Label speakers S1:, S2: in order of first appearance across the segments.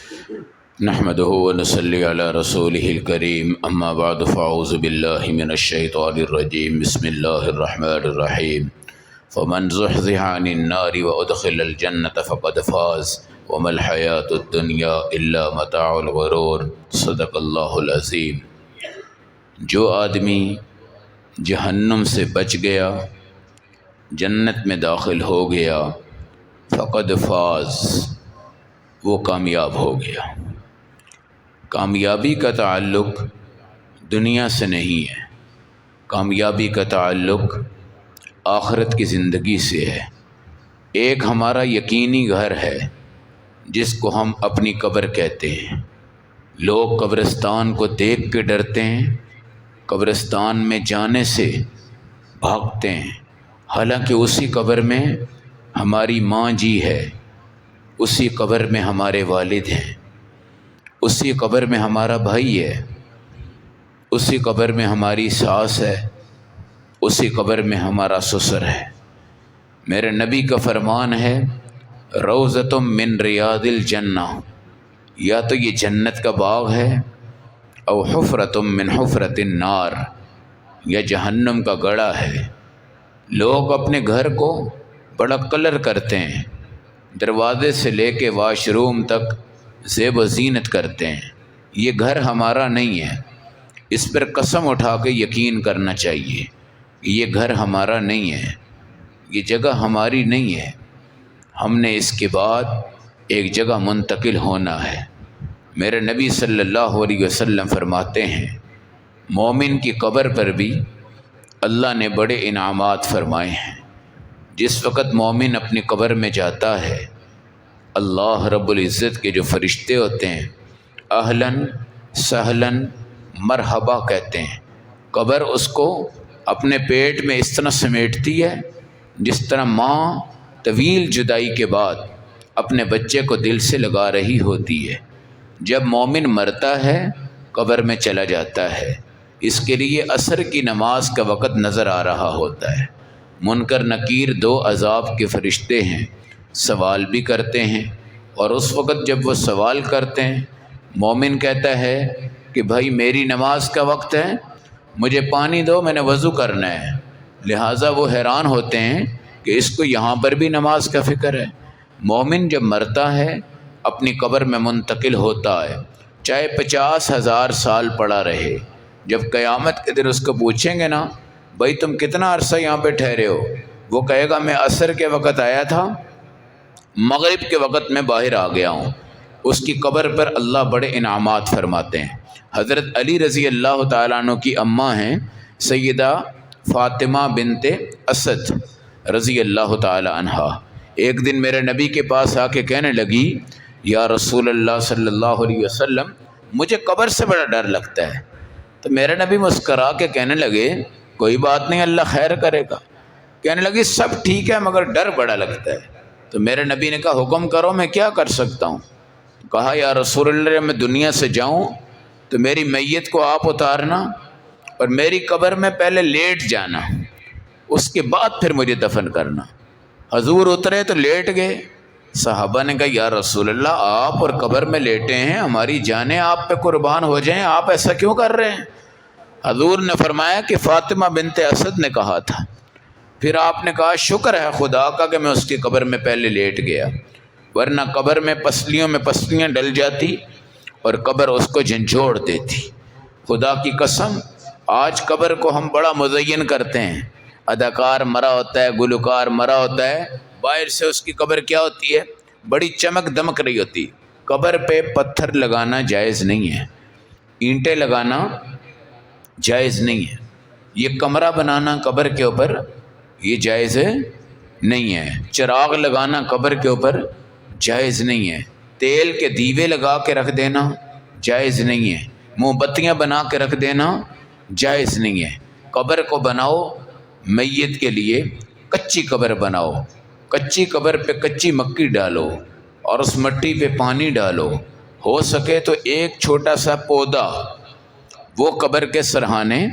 S1: نحمده ونصلي على رسوله الكريم اما بعد فاعوذ بالله من الشيطان الرجيم بسم الله الرحمن الرحيم فمن زحزح عن النار وادخل الجنة فقد فاز وما الحياة الدنيا الا متاع الغرور صدق الله العظيم۔ جو آدمی جہنم سے بچ گیا، جنت میں داخل ہو گیا، فقد فاز، وہ کامیاب ہو گیا۔ کامیابی کا تعلق دنیا سے نہیں ہے، کامیابی کا تعلق آخرت کی زندگی سے ہے۔ ایک ہمارا یقینی گھر ہے جس کو ہم اپنی قبر کہتے ہیں۔ لوگ قبرستان کو دیکھ کے ڈرتے ہیں، قبرستان میں جانے سے بھاگتے ہیں، حالانکہ اسی قبر میں ہماری ماں جی ہے، اسی قبر میں ہمارے والد ہیں، اسی قبر میں ہمارا بھائی ہے، اسی قبر میں ہماری ساس ہے، اسی قبر میں ہمارا سسر ہے۔ میرے نبی کا فرمان ہے، روضۃ من ریاض الجنہ، یا تو یہ جنت کا باغ ہے، او حفرۃ من حفرۃ النار، یا جہنم کا گڑھا ہے۔ لوگ اپنے گھر کو بڑا کلر کرتے ہیں، دروازے سے لے کے واش روم تک زیب و زینت کرتے ہیں۔ یہ گھر ہمارا نہیں ہے، اس پر قسم اٹھا کے یقین کرنا چاہیے کہ یہ گھر ہمارا نہیں ہے، یہ جگہ ہماری نہیں ہے۔ ہم نے اس کے بعد ایک جگہ منتقل ہونا ہے۔ میرے نبی صلی اللہ علیہ وسلم فرماتے ہیں، مومن کی قبر پر بھی اللہ نے بڑے انعامات فرمائے ہیں۔ جس وقت مومن اپنی قبر میں جاتا ہے، اللہ رب العزت کے جو فرشتے ہوتے ہیں اہلاً سہلاً مرحبا کہتے ہیں۔ قبر اس کو اپنے پیٹ میں اس طرح سمیٹتی ہے جس طرح ماں طویل جدائی کے بعد اپنے بچے کو دل سے لگا رہی ہوتی ہے۔ جب مومن مرتا ہے قبر میں چلا جاتا ہے، اس کے لیے عصر کی نماز کا وقت نظر آ رہا ہوتا ہے۔ منکر نکیر دو عذاب کے فرشتے ہیں، سوال بھی کرتے ہیں، اور اس وقت جب وہ سوال کرتے ہیں، مومن کہتا ہے کہ بھائی میری نماز کا وقت ہے، مجھے پانی دو، میں نے وضو کرنا ہے۔ لہٰذا وہ حیران ہوتے ہیں کہ اس کو یہاں پر بھی نماز کا فکر ہے۔ مومن جب مرتا ہے اپنی قبر میں منتقل ہوتا ہے، چاہے 50,000 سال پڑا رہے۔ جب قیامت کے دن اس کو پوچھیں گے نا، بھائی تم کتنا عرصہ یہاں پہ ٹھہرے ہو، وہ کہے گا میں عصر کے وقت آیا تھا، مغرب کے وقت میں باہر آ گیا ہوں۔ اس کی قبر پر اللہ بڑے انعامات فرماتے ہیں۔ حضرت علی رضی اللہ تعالیٰ عنہ کی اماں ہیں سیدہ فاطمہ بنت اسد رضی اللہ تعالیٰ عنہ۔ ایک دن میرے نبی کے پاس آ کے کہنے لگی، یا رسول اللہ صلی اللہ علیہ وسلم، مجھے قبر سے بڑا ڈر لگتا ہے۔ تو میرے نبی مسکرا کے کہنے لگے، کوئی بات نہیں، اللہ خیر کرے گا۔ کہنے لگی سب ٹھیک ہے مگر ڈر بڑا لگتا ہے۔ تو میرے نبی نے کہا، حکم کرو، میں کیا کر سکتا ہوں؟ کہا، یا رسول اللہ، میں دنیا سے جاؤں تو میری میت کو آپ اتارنا اور میری قبر میں پہلے لیٹ جانا، اس کے بعد پھر مجھے دفن کرنا۔ حضور اترے تو لیٹ گئے۔ صحابہ نے کہا، یا رسول اللہ، آپ اور قبر میں لیٹے ہیں، ہماری جانیں آپ پہ قربان ہو جائیں، آپ ایسا کیوں کر رہے ہیں؟ حضور نے فرمایا کہ فاطمہ بنت اسد نے کہا تھا۔ پھر آپ نے کہا، شکر ہے خدا کا کہ میں اس کی قبر میں پہلے لیٹ گیا، ورنہ قبر میں پسلیوں میں پسلیاں ڈل جاتی اور قبر اس کو جھنجھوڑ دیتی۔ خدا کی قسم، آج قبر کو ہم بڑا مزین کرتے ہیں۔ اداکار مرا ہوتا ہے، گلوکار مرا ہوتا ہے، باہر سے اس کی قبر کیا ہوتی ہے؟ بڑی چمک دمک رہی ہوتی۔ قبر پہ پتھر لگانا جائز نہیں ہے، اینٹیں لگانا جائز نہیں ہے، یہ کمرہ بنانا قبر کے اوپر یہ جائز نہیں ہے، چراغ لگانا قبر کے اوپر جائز نہیں ہے، تیل کے دیوے لگا کے رکھ دینا جائز نہیں ہے، موم بتیاں بنا کے رکھ دینا جائز نہیں ہے۔ قبر کو بناؤ میت کے لیے، کچی قبر بناؤ، کچی قبر پہ کچی مٹی ڈالو اور اس مٹی پہ پانی ڈالو، ہو سکے تو ایک چھوٹا سا پودا وہ قبر کے سرہانے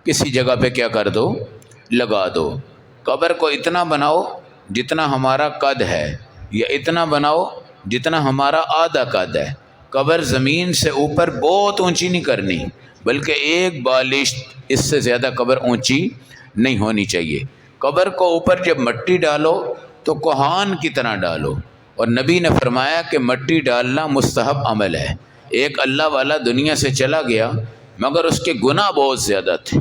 S1: کسی جگہ پہ کیا کر دو، لگا دو۔ قبر کو اتنا بناؤ جتنا ہمارا قد ہے، یا اتنا بناؤ جتنا ہمارا آدھا قد ہے، قبر زمین سے اوپر بہت اونچی نہیں کرنی، بلکہ ایک بالشت اس سے زیادہ قبر اونچی نہیں ہونی چاہیے۔ قبر کو اوپر جب مٹی ڈالو تو کوہان کی طرح ڈالو، اور نبی نے فرمایا کہ مٹی ڈالنا مستحب عمل ہے۔ ایک اللہ والا دنیا سے چلا گیا مگر اس کے گناہ بہت زیادہ تھے،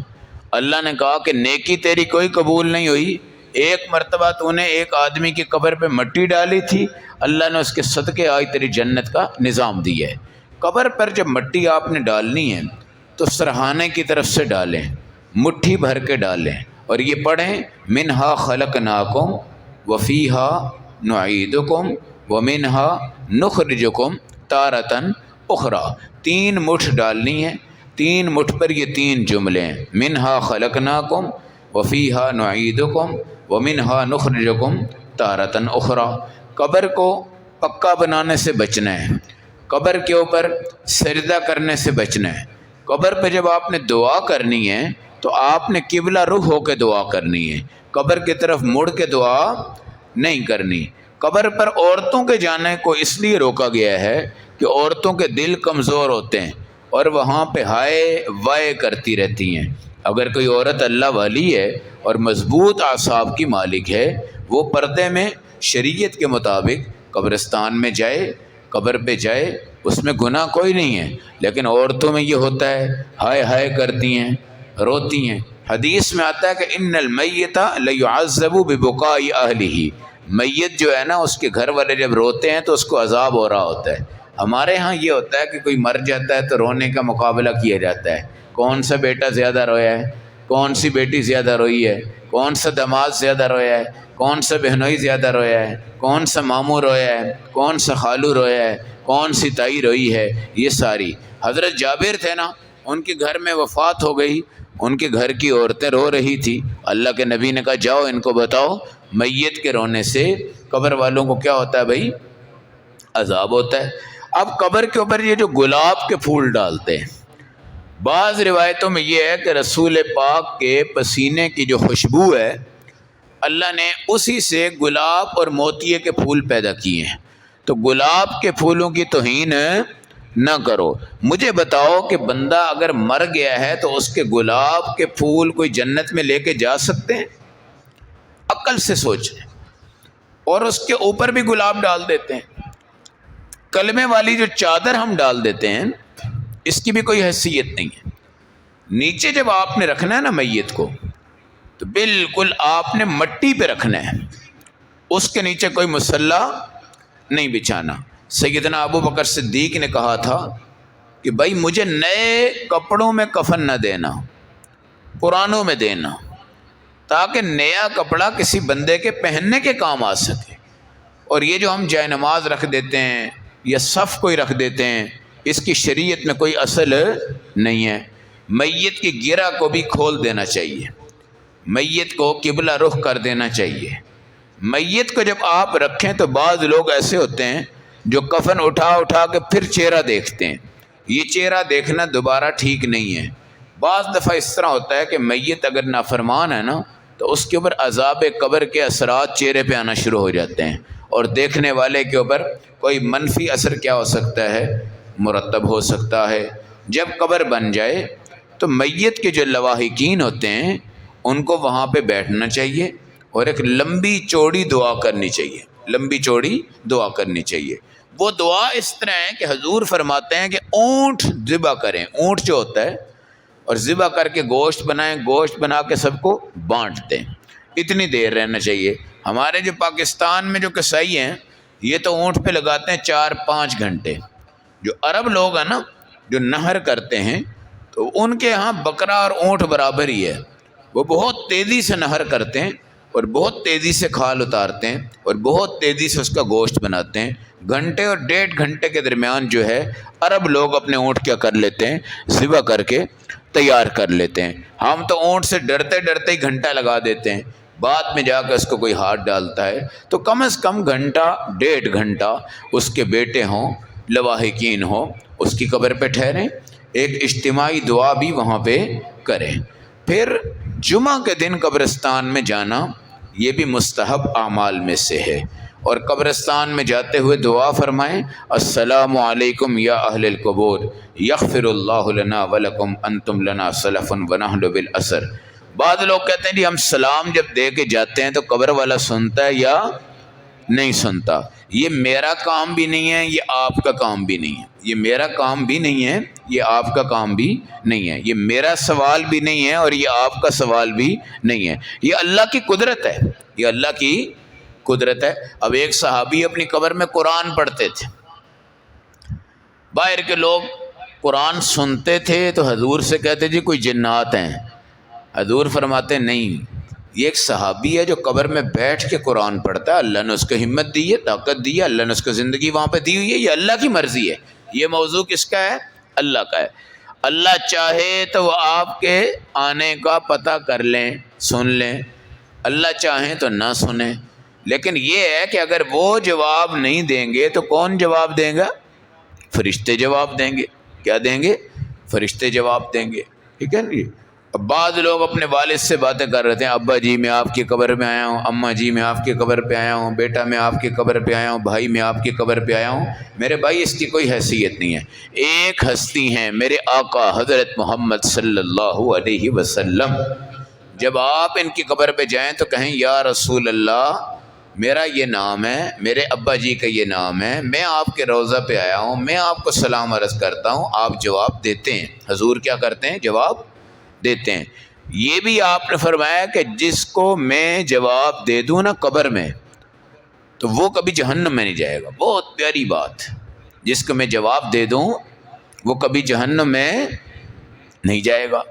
S1: اللہ نے کہا کہ نیکی تیری کوئی قبول نہیں ہوئی، ایک مرتبہ تو نے ایک آدمی کی قبر پہ مٹی ڈالی تھی، اللہ نے اس کے صدقے آج تیری جنت کا نظام دیا ہے۔ قبر پر جب مٹی آپ نے ڈالنی ہے تو سرہانے کی طرف سے ڈالیں، مٹھی بھر کے ڈالیں، اور یہ پڑھیں منہا خلقناکم وفیہا نعیدکم ومنہا نخرجکم تارۃ اخری۔ 3 مٹھ ڈالنی ہے، 3 مٹھ پر یہ 3 جملے ہیں، منہا خلقناکم وفیہا نعیدکم ومنہا نخرجکم تارۃ اخری۔ قبر کو پکا بنانے سے بچنا ہے، قبر کے اوپر سجدہ کرنے سے بچنا ہے۔ قبر پہ جب آپ نے دعا کرنی ہے تو آپ نے قبلہ رخ ہو کے دعا کرنی ہے، قبر کی طرف مڑ کے دعا نہیں کرنی۔ قبر پر عورتوں کے جانے کو اس لیے روکا گیا ہے کہ عورتوں کے دل کمزور ہوتے ہیں اور وہاں پہ ہائے وائے کرتی رہتی ہیں۔ اگر کوئی عورت اللہ والی ہے اور مضبوط اعصاب کی مالک ہے، وہ پردے میں شریعت کے مطابق قبرستان میں جائے، قبر پہ جائے، اس میں گناہ کوئی نہیں ہے۔ لیکن عورتوں میں یہ ہوتا ہے ہائے ہائے کرتی ہیں، روتی ہیں۔ حدیث میں آتا ہے کہ ان المیت لیعذب ببکاء اہلہ، میت جو ہے نا اس کے گھر والے جب روتے ہیں تو اس کو عذاب ہو رہا ہوتا ہے۔ ہمارے ہاں یہ ہوتا ہے کہ کوئی مر جاتا ہے تو رونے کا مقابلہ کیا جاتا ہے، کون سا بیٹا زیادہ رویا ہے، کون سی بیٹی زیادہ روئی ہے، کون سا داماد زیادہ رویا ہے، کون سا بہنوئی زیادہ رویا ہے، کون سا ماموں رویا ہے، کون سا خالو رویا ہے، کون سی تائی روئی ہے۔ یہ ساری حضرت جابر تھے نا، ان کے گھر میں وفات ہو گئی، ان کے گھر کی عورتیں رو رہی تھی، اللہ کے نبی نے کہا جاؤ ان کو بتاؤ میت کے رونے سے قبر والوں کو کیا ہوتا ہے بھائی، عذاب ہوتا ہے۔ اب قبر کے اوپر یہ جو گلاب کے پھول ڈالتے ہیں، بعض روایتوں میں یہ ہے کہ رسول پاک کے پسینے کی جو خوشبو ہے اللہ نے اسی سے گلاب اور موتیے کے پھول پیدا کیے ہیں، تو گلاب کے پھولوں کی توہین نہ کرو۔ مجھے بتاؤ کہ بندہ اگر مر گیا ہے تو اس کے گلاب کے پھول کوئی جنت میں لے کے جا سکتے ہیں؟ عقل سے سوچیں۔ اور اس کے اوپر بھی گلاب ڈال دیتے ہیں، کلمے والی جو چادر ہم ڈال دیتے ہیں اس کی بھی کوئی حیثیت نہیں ہے۔ نیچے جب آپ نے رکھنا ہے نا میت کو تو بالکل آپ نے مٹی پہ رکھنا ہے، اس کے نیچے کوئی مصلی نہیں بچھانا۔ سیدنا ابو بکر صدیق نے کہا تھا کہ بھائی مجھے نئے کپڑوں میں کفن نہ دینا، پرانوں میں دینا، تاکہ نیا کپڑا کسی بندے کے پہننے کے کام آ سکے۔ اور یہ جو ہم جائے نماز رکھ دیتے ہیں یا صف کوئی رکھ دیتے ہیں، اس کی شریعت میں کوئی اصل نہیں ہے۔ میت کی گرہ کو بھی کھول دینا چاہیے، میت کو قبلہ رخ کر دینا چاہیے۔ میت کو جب آپ رکھیں تو بعض لوگ ایسے ہوتے ہیں جو کفن اٹھا اٹھا کے پھر چہرہ دیکھتے ہیں، یہ چہرہ دیکھنا دوبارہ ٹھیک نہیں ہے۔ بعض دفعہ اس طرح ہوتا ہے کہ میت اگر نافرمان ہے نا تو اس کے اوپر عذاب قبر کے اثرات چہرے پہ آنا شروع ہو جاتے ہیں، اور دیکھنے والے کے اوپر کوئی منفی اثر کیا ہو سکتا ہے، مرتب ہو سکتا ہے۔ جب قبر بن جائے تو میت کے جو لواحقین ہوتے ہیں ان کو وہاں پہ بیٹھنا چاہیے اور ایک لمبی چوڑی دعا کرنی چاہیے، لمبی چوڑی دعا کرنی چاہیے۔ وہ دعا اس طرح ہے کہ حضور فرماتے ہیں کہ اونٹ ذبح کریں، اونٹ جو ہوتا ہے، اور ذبح کر کے گوشت بنائیں، گوشت بنا کے سب کو بانٹ دیں، اتنی دیر رہنا چاہیے۔ ہمارے جو پاکستان میں جو کسائی ہیں یہ تو اونٹ پہ لگاتے ہیں 4-5 گھنٹے۔ جو عرب لوگ ہیں نا جو نہر کرتے ہیں تو ان کے ہاں بکرا اور اونٹ برابر ہی ہے، وہ بہت تیزی سے نہر کرتے ہیں اور بہت تیزی سے کھال اتارتے ہیں اور بہت تیزی سے اس کا گوشت بناتے ہیں۔ گھنٹے اور 1.5 گھنٹے کے درمیان جو ہے عرب لوگ اپنے اونٹ کیا کر لیتے ہیں، ذبح کر کے تیار کر لیتے ہیں۔ ہم تو اونٹ سے ڈرتے ڈرتے ہی گھنٹہ لگا دیتے ہیں، بعد میں جا کے اس کو کوئی ہاتھ ڈالتا ہے۔ تو کم از کم 1.5 گھنٹہ اس کے بیٹے ہوں، لواحقین ہوں، اس کی قبر پہ ٹھہریں، ایک اجتماعی دعا بھی وہاں پہ کریں۔ پھر جمعہ کے دن قبرستان میں جانا یہ بھی مستحب اعمال میں سے ہے، اور قبرستان میں جاتے ہوئے دعا فرمائیں السلام علیکم یا اہل القبور یغفر اللہ لنا ولکم انتم لنا سلف ونحن بالاثر۔ بعض لوگ کہتے ہیں جی ہم سلام جب دے کے جاتے ہیں تو قبر والا سنتا ہے یا نہیں سنتا۔ یہ میرا کام بھی نہیں ہے، یہ آپ کا کام بھی نہیں ہے، یہ میرا کام بھی نہیں ہے، یہ آپ کا کام بھی نہیں ہے، یہ میرا سوال بھی نہیں ہے اور یہ آپ کا سوال بھی نہیں ہے، یہ اللہ کی قدرت ہے، یہ اللہ کی قدرت ہے۔ اب ایک صحابی اپنی قبر میں قرآن پڑھتے تھے، باہر کے لوگ قرآن سنتے تھے تو حضور سے کہتے جی کوئی جنات ہیں، حضور فرماتے نہیں، یہ ایک صحابی ہے جو قبر میں بیٹھ کے قرآن پڑھتا ہے، اللہ نے اس کو ہمت دی ہے، طاقت دی ہے، اللہ نے اس کو زندگی وہاں پہ دی ہوئی ہے، یہ اللہ کی مرضی ہے۔ یہ موضوع کس کا ہے؟ اللہ کا ہے۔ اللہ چاہے تو وہ آپ کے آنے کا پتہ کر لیں، سن لیں، اللہ چاہیں تو نہ سنیں، لیکن یہ ہے کہ اگر وہ جواب نہیں دیں گے تو کون جواب دیں گا؟ فرشتے جواب دیں گے۔ کیا دیں گے؟ فرشتے جواب دیں گے، ٹھیک ہے نا۔ اب بعض لوگ اپنے والد سے باتیں کر رہے ہیں، ابا جی میں آپ کی قبر میں آیا ہوں، اماں جی میں آپ کی قبر پہ آیا ہوں، بیٹا میں آپ کی قبر پہ آیا ہوں، بھائی میں آپ کی قبر پہ آیا ہوں۔ میرے بھائی اس کی کوئی حیثیت نہیں ہے، ایک ہستی ہیں میرے آقا حضرت محمد صلی اللہ علیہ وسلم۔ جب آپ ان کی قبر پہ جائیں تو کہیں یا رسول اللہ میرا یہ نام ہے، میرے ابا جی کا یہ نام ہے، میں آپ کے روضہ پہ آیا ہوں، میں آپ کو سلام عرض کرتا ہوں، آپ جواب دیتے ہیں۔ حضور کیا کرتے ہیں؟ جواب دیتے ہیں۔ یہ بھی آپ نے فرمایا کہ جس کو میں جواب دے دوں نا قبر میں تو وہ کبھی جہنم میں نہیں جائے گا۔ بہت پیاری بات، جس کو میں جواب دے دوں وہ کبھی جہنم میں نہیں جائے گا۔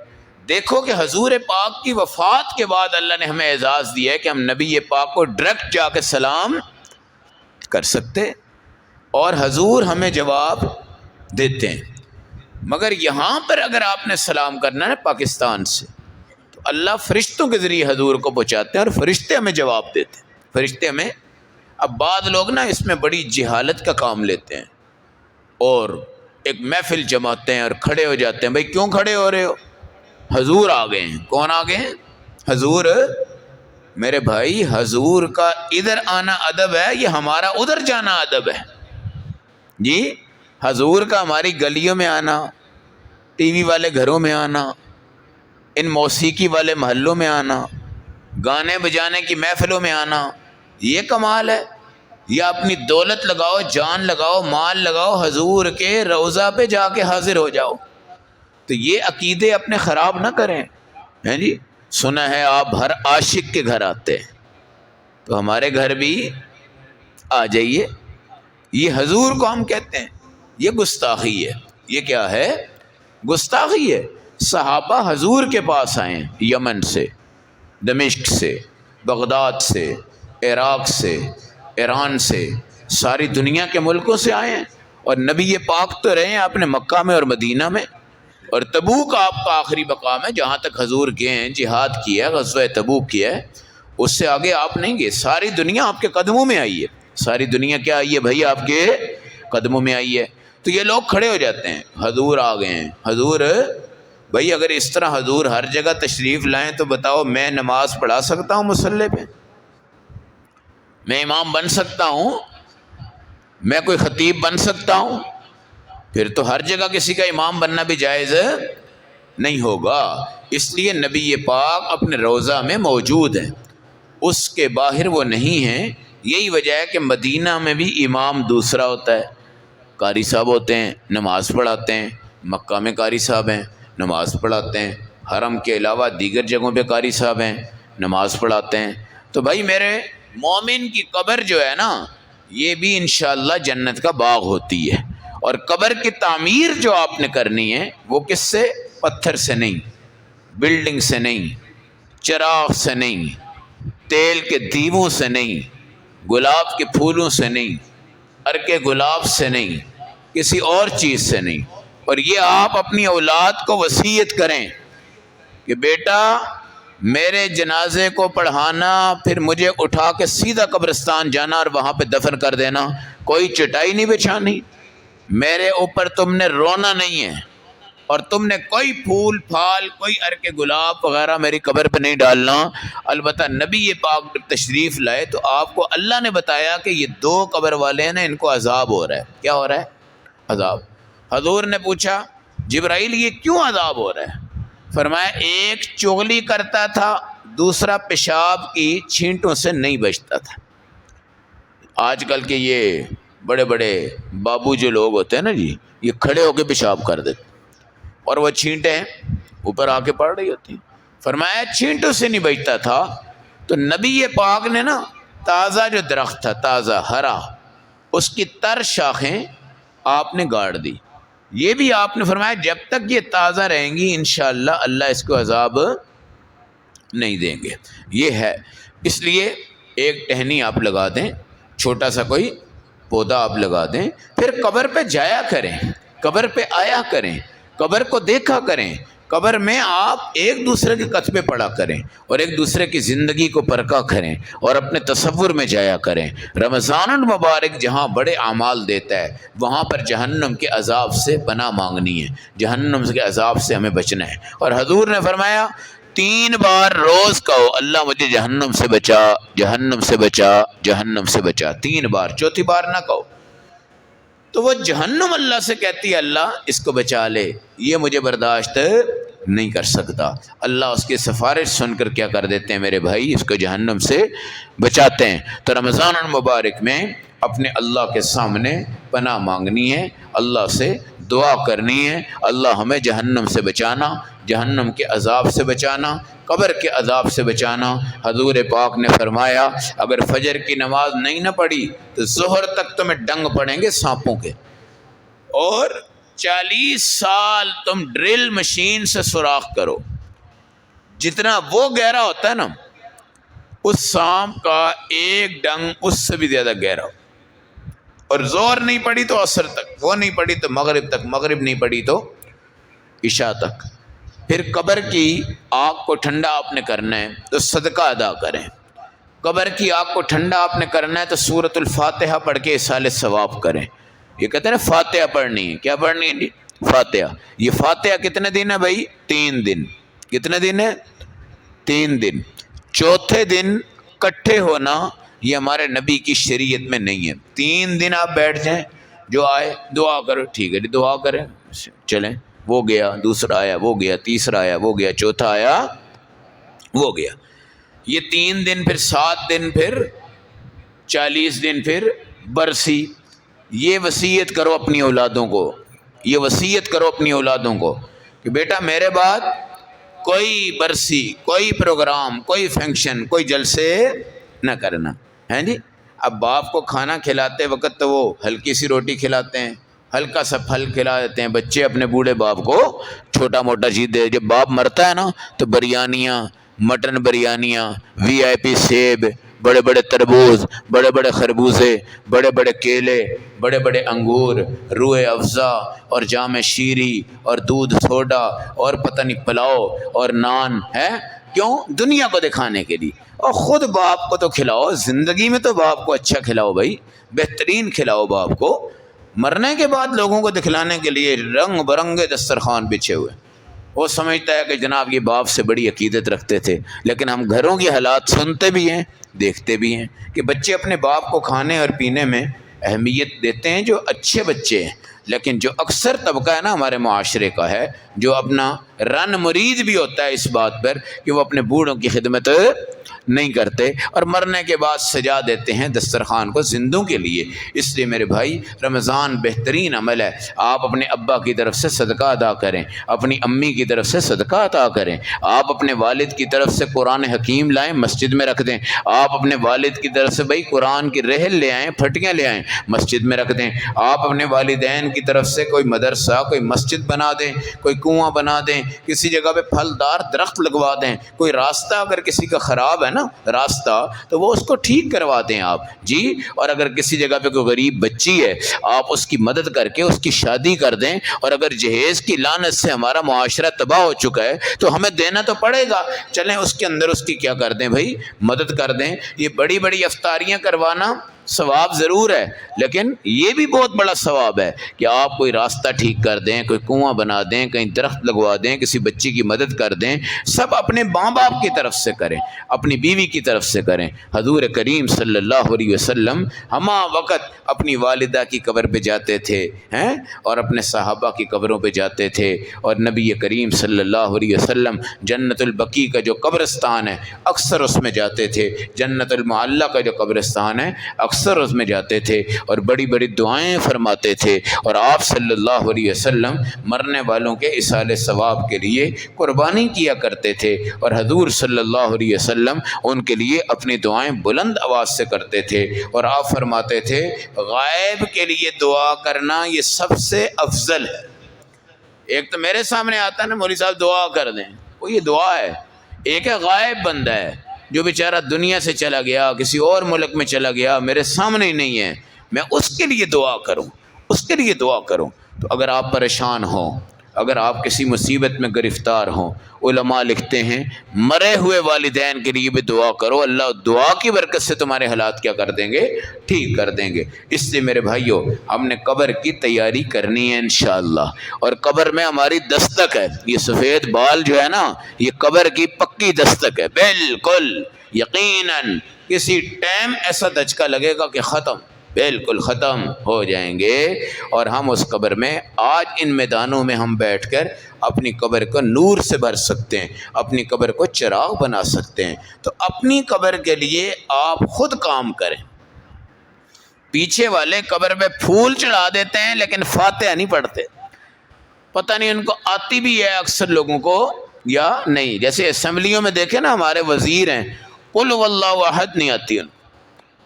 S1: دیکھو کہ حضور پاک کی وفات کے بعد اللہ نے ہمیں اعزاز دیا ہے کہ ہم نبی پاک کو ڈائریکٹ جا کے سلام کر سکتے اور حضور ہمیں جواب دیتے ہیں۔ مگر یہاں پر اگر آپ نے سلام کرنا ہے پاکستان سے تو اللہ فرشتوں کے ذریعے حضور کو پہنچاتے ہیں اور فرشتے ہمیں جواب دیتے ہیں، فرشتے ہمیں۔ اب بعض لوگ نا اس میں بڑی جہالت کا کام لیتے ہیں اور ایک محفل جماتے ہیں اور کھڑے ہو جاتے ہیں۔ بھائی کیوں کھڑے ہو رہے ہو؟ حضور آ گئے ہیں۔ کون آ گئے ہیں؟ حضور۔ میرے بھائی حضور کا ادھر آنا ادب ہے، یہ ہمارا ادھر جانا ادب ہے جی۔ حضور کا ہماری گلیوں میں آنا، ٹی وی والے گھروں میں آنا، ان موسیقی والے محلوں میں آنا، گانے بجانے کی محفلوں میں آنا، یہ کمال ہے؟ یا اپنی دولت لگاؤ، جان لگاؤ، مال لگاؤ، حضور کے روضہ پہ جا کے حاضر ہو جاؤ۔ تو یہ عقیدے اپنے خراب نہ کریں، ہیں جی۔ سنا ہے آپ ہر عاشق کے گھر آتے ہیں، تو ہمارے گھر بھی آ جائیے۔ یہ حضور کو ہم کہتے ہیں، یہ گستاخی ہے۔ یہ کیا ہے؟ گستاخی ہے۔ صحابہ حضور کے پاس آئے ہیں، یمن سے، دمشق سے، بغداد سے، عراق سے، ایران سے، ساری دنیا کے ملکوں سے آئے ہیں، اور نبی پاک تو رہے ہیں اپنے مکہ میں اور مدینہ میں، اور تبوک آپ کا آخری مقام ہے جہاں تک حضور گئے ہیں، جہاد کیا ہے، غزوہ تبوک کیا ہے، اس سے آگے آپ نہیں گئے۔ ساری دنیا آپ کے قدموں میں آئی ہے، ساری دنیا کیا آئی ہے بھائی؟ آپ کے قدموں میں آئی ہے۔ تو یہ لوگ کھڑے ہو جاتے ہیں، حضور آ گئے ہیں، حضور۔ بھائی اگر اس طرح حضور ہر جگہ تشریف لائیں تو بتاؤ میں نماز پڑھا سکتا ہوں مصلی پہ؟ میں امام بن سکتا ہوں؟ میں کوئی خطیب بن سکتا ہوں؟ پھر تو ہر جگہ کسی کا امام بننا بھی جائز نہیں ہوگا۔ اس لیے نبی پاک اپنے روضہ میں موجود ہیں، اس کے باہر وہ نہیں ہیں۔ یہی وجہ ہے کہ مدینہ میں بھی امام دوسرا ہوتا ہے، قاری صاحب ہوتے ہیں، نماز پڑھاتے ہیں۔ مکہ میں قاری صاحب ہیں، نماز پڑھاتے ہیں۔ حرم کے علاوہ دیگر جگہوں پہ قاری صاحب ہیں، نماز پڑھاتے ہیں۔ تو بھائی میرے مومن کی قبر جو ہے نا، یہ بھی انشاءاللہ جنت کا باغ ہوتی ہے۔ اور قبر کی تعمیر جو آپ نے کرنی ہے وہ کس سے؟ پتھر سے نہیں، بلڈنگ سے نہیں، چراغ سے نہیں، تیل کے دیووں سے نہیں، گلاب کے پھولوں سے نہیں، عرق گلاب سے نہیں، کسی اور چیز سے نہیں۔ اور یہ آپ اپنی اولاد کو وصیت کریں کہ بیٹا میرے جنازے کو پڑھانا، پھر مجھے اٹھا کے سیدھا قبرستان جانا اور وہاں پہ دفن کر دینا، کوئی چٹائی نہیں بچھانی، میرے اوپر تم نے رونا نہیں ہے، اور تم نے کوئی پھول پھال کوئی عرق گلاب وغیرہ میری قبر پہ نہیں ڈالنا۔ البتہ نبی پاک جب تشریف لائے تو آپ کو اللہ نے بتایا کہ یہ 2 قبر والے ہیں نا، ان کو عذاب ہو رہا ہے۔ کیا ہو رہا ہے؟ عذاب۔ حضور نے پوچھا جبرائیل یہ کیوں عذاب ہو رہا ہے؟ فرمایا ایک چغلی کرتا تھا، دوسرا پیشاب کی چھینٹوں سے نہیں بچتا تھا۔ آج کل کے یہ بڑے بڑے بابو جو لوگ ہوتے ہیں نا جی، یہ کھڑے ہو کے پیشاب کر دیتے اور وہ چھینٹیں اوپر آ کے پڑ رہی ہوتی ہیں۔ فرمایا چھینٹوں سے نہیں بچتا تھا تو نبی پاک نے نا تازہ جو درخت تھا، تازہ ہرا، اس کی تر شاخیں آپ نے گاڑ دی۔ یہ بھی آپ نے فرمایا جب تک یہ تازہ رہیں گی انشاءاللہ اللہ اس کو عذاب نہیں دیں گے۔ یہ ہے، اس لیے ایک ٹہنی آپ لگا دیں، چھوٹا سا کوئی پودا آپ لگا دیں، پھر قبر پہ جایا کریں، قبر پہ آیا کریں، قبر کو دیکھا کریں، قبر میں آپ ایک دوسرے کے کتبے پڑھا کریں اور ایک دوسرے کی زندگی کو پرکھا کریں اور اپنے تصور میں جایا کریں۔ رمضان المبارک جہاں بڑے اعمال دیتا ہے وہاں پر جہنم کے عذاب سے پناہ مانگنی ہے، جہنم کے عذاب سے ہمیں بچنا ہے۔ اور حضور نے فرمایا 3 بار روز کہو اللہ مجھے جہنم سے بچا، جہنم سے بچا، جہنم سے بچا، 3 بار، چوتھی بار نہ کہو۔ تو وہ جہنم اللہ سے کہتی ہے اللہ اس کو بچا لے، یہ مجھے برداشت نہیں کر سکتا۔ اللہ اس کی سفارش سن کر کیا کر دیتے ہیں میرے بھائی، اس کو جہنم سے بچاتے ہیں۔ تو رمضان المبارک میں اپنے اللہ کے سامنے پناہ مانگنی ہے، اللہ سے دعا کرنی ہے، اللہ ہمیں جہنم سے بچانا، جہنم کے عذاب سے بچانا، قبر کے عذاب سے بچانا۔ حضور پاک نے فرمایا اگر فجر کی نماز نہیں نہ پڑھی تو ظہر تک تمہیں ڈنگ پڑیں گے سانپوں کے، اور 40 سال تم ڈرل مشین سے سوراخ کرو، جتنا وہ گہرا ہوتا ہے نا اس سانپ کا ایک ڈنگ اس سے بھی زیادہ گہرا ہو، اور زور نہیں پڑی تو عصر تک، وہ نہیں پڑی تو مغرب تک، مغرب نہیں پڑی تو عشاء تک۔ پھر قبر کی آگ کو ٹھنڈا آپ نے کرنا ہے تو صدقہ ادا کریں، قبر کی آگ کو ٹھنڈا آپ نے کرنا ہے تو سورۃ الفاتحہ پڑھ کے ایصال ثواب کریں۔ یہ کہتے ہیں نا فاتحہ پڑھنی ہے، کیا پڑھنی ہے جی؟ فاتحہ۔ یہ فاتحہ کتنے دن ہے بھائی؟ 3 دن۔ کتنے دن ہے؟ 3 دن۔ چوتھے دن کٹھے ہونا یہ ہمارے نبی کی شریعت میں نہیں ہے۔ 3 دن آپ بیٹھ جائیں، جو آئے دعا کرو، ٹھیک ہے جی دعا کریں، چلیں، وہ گیا، دوسرا آیا وہ گیا، تیسرا آیا وہ گیا، چوتھا آیا وہ گیا۔ یہ 3 دن، پھر 7 دن، پھر 40 دن، پھر برسی۔ یہ وصیت کرو اپنی اولادوں کو، یہ وصیت کرو اپنی اولادوں کو کہ بیٹا میرے بعد کوئی برسی، کوئی پروگرام، کوئی فنکشن، کوئی جلسے نہ کرنا، ہیں جی۔ اب باپ کو کھانا کھلاتے وقت تو وہ ہلکی سی روٹی کھلاتے ہیں، ہلکا سا پھل کھلا دیتے ہیں، بچے اپنے بوڑھے باپ کو چھوٹا موٹا چیز دے۔ جب باپ مرتا ہے نا تو بریانیاں، مٹن بریانیاں، VIP سیب، بڑے بڑے تربوز، بڑے بڑے خربوزے، بڑے بڑے کیلے، بڑے بڑے انگور، روح افزا اور جام شیری اور دودھ سوڈا اور پتہ نہیں پلاؤ اور نان ہے، کیوں؟ دنیا کو دکھانے کے لیے۔ اور خود باپ کو تو کھلاؤ، زندگی میں تو باپ کو اچھا کھلاؤ بھائی، بہترین کھلاؤ باپ کو۔ مرنے کے بعد لوگوں کو دکھلانے کے لیے رنگ برنگے دسترخوان بچھے ہوئے، وہ سمجھتا ہے کہ جناب یہ باپ سے بڑی عقیدت رکھتے تھے، لیکن ہم گھروں کی حالات سنتے بھی ہیں، دیکھتے بھی ہیں کہ بچے اپنے باپ کو کھانے اور پینے میں اہمیت دیتے ہیں، جو اچھے بچے ہیں۔ لیکن جو اکثر طبقہ ہے نا ہمارے معاشرے کا ہے، جو اپنا رن مرید بھی ہوتا ہے اس بات پر کہ وہ اپنے بوڑھوں کی خدمت نہیں کرتے اور مرنے کے بعد سجا دیتے ہیں دسترخوان کو زندوں کے لیے۔ اس لیے میرے بھائی رمضان بہترین عمل ہے، آپ اپنے ابا کی طرف سے صدقہ ادا کریں، اپنی امی کی طرف سے صدقہ ادا کریں، آپ اپنے والد کی طرف سے قرآن حکیم لائیں مسجد میں رکھ دیں، آپ اپنے والد کی طرف سے بھائی قرآن کی رحل لے آئیں، پھٹیاں لے آئیں مسجد میں رکھ دیں، آپ اپنے والدین کی طرف سے کوئی مدرسہ، کوئی مسجد بنا دیں، کوئی کنواں بنا دیں، کسی جگہ پہ پھلدار درخت لگوا دیں، کوئی راستہ اگر کسی کا خراب ہے نا راستہ تو وہ اس کو ٹھیک کروا دیں آپ جی۔ اور اگر کسی جگہ پہ کوئی غریب بچی ہے آپ اس کی مدد کر کے اس کی شادی کر دیں، اور اگر جہیز کی لعنت سے ہمارا معاشرہ تباہ ہو چکا ہے تو ہمیں دینا تو پڑے گا، چلیں اس کے اندر اس کی کیا کر دیں بھائی، مدد کر دیں۔ یہ بڑی بڑی افطاریاں کروانا ثواب ضرور ہے، لیکن یہ بھی بہت بڑا ثواب ہے کہ آپ کوئی راستہ ٹھیک کر دیں، کوئی کنواں بنا دیں، کہیں درخت لگوا دیں، کسی بچی کی مدد کر دیں، سب اپنے ماں باپ کی طرف سے کریں، اپنی بیوی کی طرف سے کریں۔ حضور کریم صلی اللہ علیہ وسلم ہمہ وقت اپنی والدہ کی قبر پہ جاتے تھے اور اپنے صحابہ کی قبروں پہ جاتے تھے، اور نبی کریم صلی اللہ علیہ وسلم جنت البقیع کا جو قبرستان ہے اکثر اس میں جاتے تھے، جنت المعلی کا جو قبرستان ہے اکثر اس میں جاتے تھے اور بڑی بڑی دعائیں فرماتے تھے، اور آپ صلی اللہ علیہ وسلم مرنے والوں کے ایصال ثواب کے لیے قربانی کیا کرتے تھے، اور حضور صلی اللہ علیہ وسلم ان کے لیے اپنی دعائیں بلند آواز سے کرتے تھے، اور آپ فرماتے تھے غائب کے لیے دعا کرنا یہ سب سے افضل ہے۔ ایک تو میرے سامنے آتا ہے نا مولوی صاحب دعا کر دیں، وہ یہ دعا ہے، ایک ہے غائب بندہ ہے جو بیچارہ دنیا سے چلا گیا، کسی اور ملک میں چلا گیا، میرے سامنے ہی نہیں ہے، میں اس کے لیے دعا کروں، اس کے لیے دعا کروں۔ تو اگر آپ پریشان ہوں، اگر آپ کسی مصیبت میں گرفتار ہوں، علماء لکھتے ہیں مرے ہوئے والدین کے لیے بھی دعا کرو، اللہ دعا کی برکت سے تمہارے حالات کیا کر دیں گے؟ ٹھیک کر دیں گے۔ اس لیے میرے بھائیوں ہم نے قبر کی تیاری کرنی ہے انشاءاللہ، اور قبر میں ہماری دستک ہے، یہ سفید بال جو ہے نا یہ قبر کی پکی دستک ہے، بالکل یقیناً کسی ٹائم ایسا دھچکا لگے گا کہ ختم، بالکل ختم ہو جائیں گے، اور ہم اس قبر میں آج ان میدانوں میں ہم بیٹھ کر اپنی قبر کو نور سے بھر سکتے ہیں، اپنی قبر کو چراغ بنا سکتے ہیں۔ تو اپنی قبر کے لیے آپ خود کام کریں۔ پیچھے والے قبر میں پھول چڑھا دیتے ہیں لیکن فاتحہ نہیں پڑھتے، پتہ نہیں ان کو آتی بھی ہے اکثر لوگوں کو یا نہیں۔ جیسے اسمبلیوں میں دیکھیں نا ہمارے وزیر ہیں، قل هو اللہ احد نہیں آتی ان،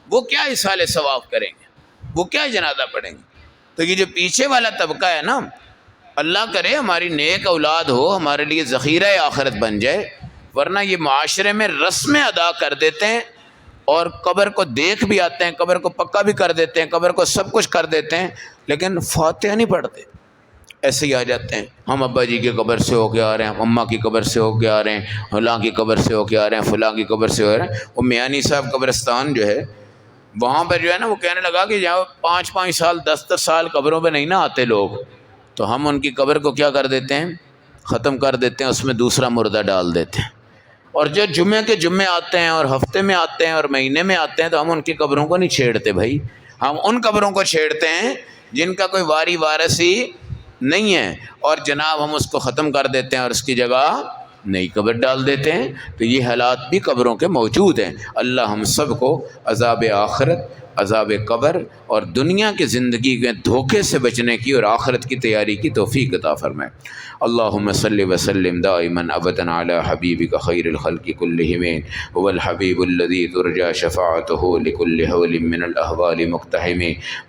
S1: وہ کیا ایصال ثواب کریں گے، وہ کیا جنازہ پڑھیں گے؟ تو یہ جو پیچھے والا طبقہ ہے نا، اللہ کرے ہماری نیک اولاد ہو، ہمارے لیے ذخیرہ آخرت بن جائے، ورنہ یہ معاشرے میں رسمیں ادا کر دیتے ہیں اور قبر کو دیکھ بھی آتے ہیں، قبر کو پکا بھی کر دیتے ہیں، قبر کو سب کچھ کر دیتے ہیں، لیکن فاتحہ نہیں پڑھتے، ایسے ہی آ جاتے ہیں۔ ہم ابا جی کی قبر سے ہو کے آ رہے ہیں، ہم اماں کی قبر سے ہو کے آ رہے ہیں، فلاں کی قبر سے ہو کے آ رہے ہیں، فلاں کی قبر سے ہو رہے ہیں۔ وہ میانی صاحب قبرستان جو ہے وہاں پر جو ہے نا وہ کہنے لگا کہ جہاں 5 سال 10 سال قبروں پہ نہیں نہ آتے لوگ، تو ہم ان کی قبر کو کیا کر دیتے ہیں؟ ختم کر دیتے ہیں، اس میں دوسرا مردہ ڈال دیتے ہیں، اور جو جمعے کے جمعے آتے ہیں اور ہفتے میں آتے ہیں اور مہینے میں آتے ہیں تو ہم ان کی قبروں کو نہیں چھیڑتے بھائی، ہم ان قبروں کو چھیڑتے ہیں جن کا کوئی واری وارثی نہیں ہے، اور جناب ہم اس کو ختم کر دیتے ہیں اور اس کی جگہ نئی قبر ڈال دیتے ہیں۔ تو یہ حالات بھی قبروں کے موجود ہیں۔ اللہ ہم سب کو عذاب آخرت، عذاب قبر اور دنیا کی زندگی کے دھوکے سے بچنے کی اور آخرت کی تیاری کی توفیق عطا فرمائے۔ اللہم صلی وسلم دائما ابدا علی حبیبک خیر الخلق کلہم هو الحبیب الذی ترجى شفاعته لكل حول من الاحوال مقتحم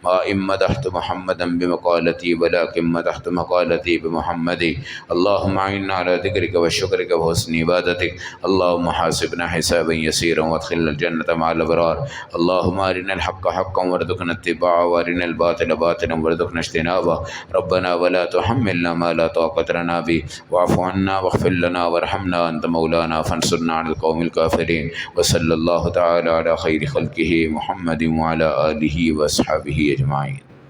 S1: ما مدحت محمدا بمقالتی ولكن مدحت مقالتی بمحمد۔ اللہم اعنا علی ذکرک وشکرک وحسن عبادتک، اللہم حاسبنا حسابا یسیرا وادخلنا الجنة مع الابرار، اللہم ارنا الحق حقا وارزقنا اتباعه وارنا الباطل باطلا وارزقنا اجتنابه، ربنا ولا تحملنا ما لا طاقة لنا به واعف عنا واغفر لنا وارحمنا انت مولانا فانصرنا على القوم الكافرين، وصلى الله تعالى على خير خلقه محمد وعلى آله واصحابه اجمعين۔